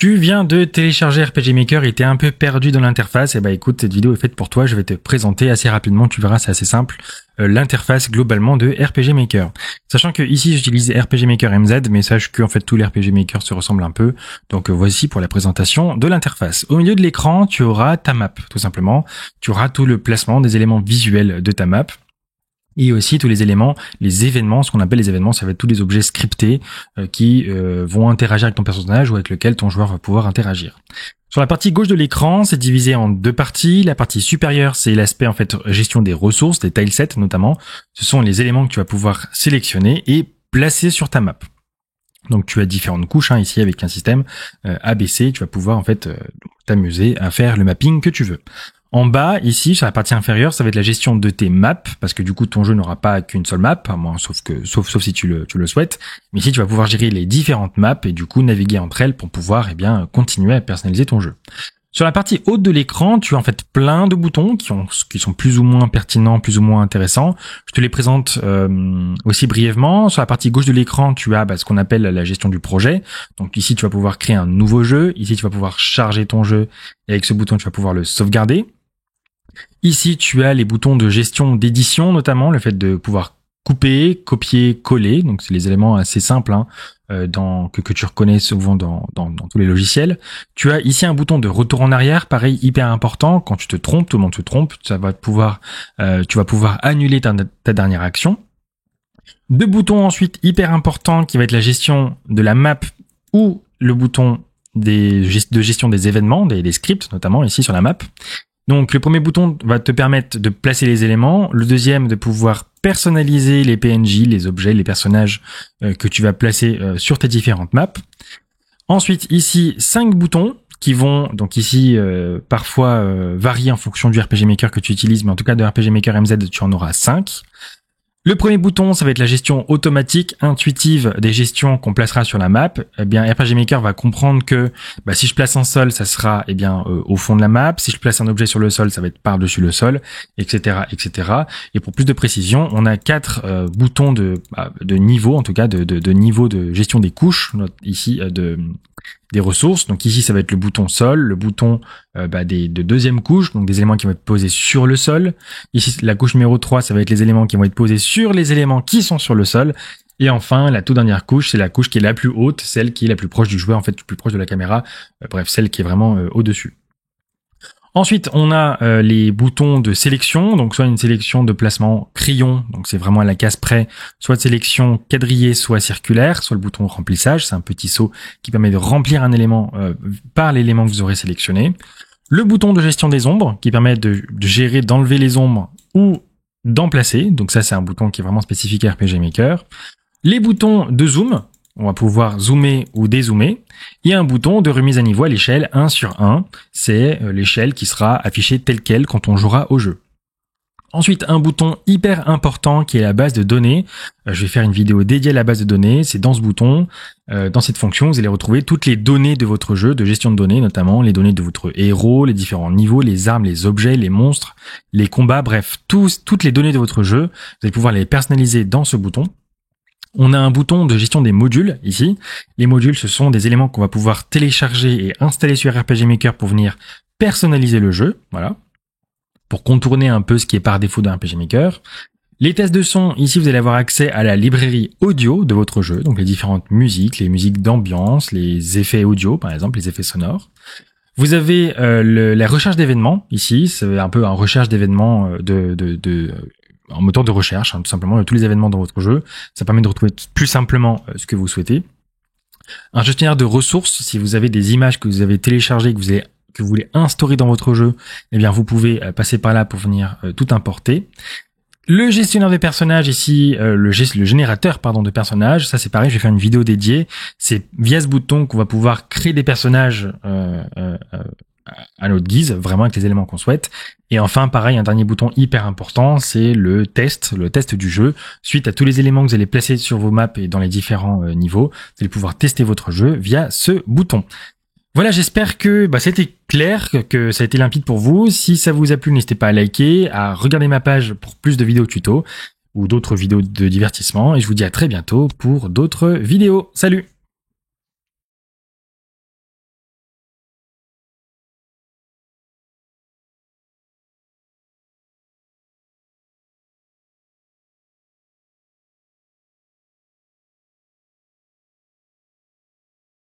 Tu viens de télécharger RPG Maker et t'es un peu perdu dans l'interface. Et bah écoute, cette vidéo est faite pour toi. Je vais te présenter assez rapidement, tu verras, c'est assez simple, l'interface globalement de RPG Maker. Sachant que ici j'utilise RPG Maker MZ, mais sache que en fait tous les RPG Maker se ressemblent un peu. Donc voici pour la présentation de l'interface. Au milieu de l'écran, tu auras ta map, tout simplement. Tu auras tout le placement des éléments visuels de ta map. Et aussi tous les éléments, les événements, ce qu'on appelle les événements, ça va être tous les objets scriptés qui vont interagir avec ton personnage ou avec lequel ton joueur va pouvoir interagir. Sur la partie gauche de l'écran, c'est divisé en deux parties. La partie supérieure, c'est l'aspect en fait gestion des ressources, des tilesets notamment. Ce sont les éléments que tu vas pouvoir sélectionner et placer sur ta map. Donc tu as différentes couches ici avec un système ABC. Tu vas pouvoir en fait t'amuser à faire le mapping que tu veux. En bas, ici, sur la partie inférieure, ça va être la gestion de tes maps, parce que du coup, ton jeu n'aura pas qu'une seule map, sauf si tu le souhaites. Mais ici, tu vas pouvoir gérer les différentes maps et du coup, naviguer entre elles pour pouvoir, continuer à personnaliser ton jeu. Sur la partie haute de l'écran, tu as en fait plein de boutons qui sont plus ou moins pertinents, plus ou moins intéressants. Je te les présente aussi brièvement. Sur la partie gauche de l'écran, tu as ce qu'on appelle la gestion du projet. Donc ici, tu vas pouvoir créer un nouveau jeu. Ici, tu vas pouvoir charger ton jeu et avec ce bouton, tu vas pouvoir le sauvegarder. Ici, tu as les boutons de gestion d'édition, notamment le fait de pouvoir couper, copier, coller. Donc, c'est les éléments assez simples que tu reconnais souvent dans tous les logiciels. Tu as ici un bouton de retour en arrière, pareil, hyper important. Quand tu te trompes, tout le monde se trompe. Tu vas pouvoir annuler ta dernière action. Deux boutons ensuite hyper importants qui va être la gestion de la map ou le bouton de gestion des événements, des scripts notamment ici sur la map. Donc le premier bouton va te permettre de placer les éléments, le deuxième de pouvoir personnaliser les PNJ, les objets, les personnages que tu vas placer sur tes différentes maps. Ensuite ici 5 boutons qui vont donc ici parfois varier en fonction du RPG Maker que tu utilises, mais en tout cas de RPG Maker MZ tu en auras 5. Le premier bouton, ça va être la gestion automatique, intuitive des gestions qu'on placera sur la map. RPG Maker va comprendre que si je place un sol, ça sera au fond de la map. Si je place un objet sur le sol, ça va être par-dessus le sol, etc., etc. Et pour plus de précision, on a 4 boutons de niveau, en tout cas de niveau de gestion des couches ici des ressources. Donc ici, ça va être le bouton sol, le bouton de deuxième couche, donc des éléments qui vont être posés sur le sol. Ici, la couche numéro 3, ça va être les éléments qui vont être posés sur les éléments qui sont sur le sol. Et enfin, la toute dernière couche, c'est la couche qui est la plus haute, celle qui est la plus proche du joueur, en fait, plus proche de la caméra. Bref, celle qui est vraiment au-dessus. Ensuite, on a les boutons de sélection, donc soit une sélection de placement crayon, donc c'est vraiment à la case près, soit de sélection quadrillée, soit circulaire, soit le bouton remplissage, c'est un petit saut qui permet de remplir un élément par l'élément que vous aurez sélectionné. Le bouton de gestion des ombres qui permet de gérer, d'enlever les ombres ou d'en placer, donc ça c'est un bouton qui est vraiment spécifique à RPG Maker. Les boutons de zoom, on va pouvoir zoomer ou dézoomer. Et un bouton de remise à niveau à l'échelle 1/1. C'est l'échelle qui sera affichée telle quelle quand on jouera au jeu. Ensuite, un bouton hyper important qui est la base de données. Je vais faire une vidéo dédiée à la base de données. C'est dans ce bouton, dans cette fonction, vous allez retrouver toutes les données de votre jeu, de gestion de données, notamment les données de votre héros, les différents niveaux, les armes, les objets, les monstres, les combats, bref, toutes les données de votre jeu. Vous allez pouvoir les personnaliser dans ce bouton. On a un bouton de gestion des modules ici. Les modules, ce sont des éléments qu'on va pouvoir télécharger et installer sur RPG Maker pour venir personnaliser le jeu. Voilà. Pour contourner un peu ce qui est par défaut d'un RPG Maker. Les tests de son, ici vous allez avoir accès à la librairie audio de votre jeu, donc les différentes musiques, les musiques d'ambiance, les effets audio par exemple, les effets sonores. Vous avez la recherche d'événements ici, c'est un peu un recherche d'événements en moteur de recherche, tout simplement, de tous les événements dans votre jeu. Ça permet de retrouver plus simplement ce que vous souhaitez. Un gestionnaire de ressources, si vous avez des images que vous avez téléchargées, que vous voulez instaurer dans votre jeu, vous pouvez passer par là pour venir tout importer. Le gestionnaire des personnages ici, le générateur de personnages, ça c'est pareil, je vais faire une vidéo dédiée. C'est via ce bouton qu'on va pouvoir créer des personnages à notre guise, vraiment avec les éléments qu'on souhaite. Et enfin, pareil, un dernier bouton hyper important, c'est le test du jeu. Suite à tous les éléments que vous allez placer sur vos maps et dans les différents niveaux, vous allez pouvoir tester votre jeu via ce bouton. Voilà, j'espère que c'était clair, que ça a été limpide pour vous. Si ça vous a plu, n'hésitez pas à liker, à regarder ma page pour plus de vidéos tuto ou d'autres vidéos de divertissement. Et je vous dis à très bientôt pour d'autres vidéos. Salut!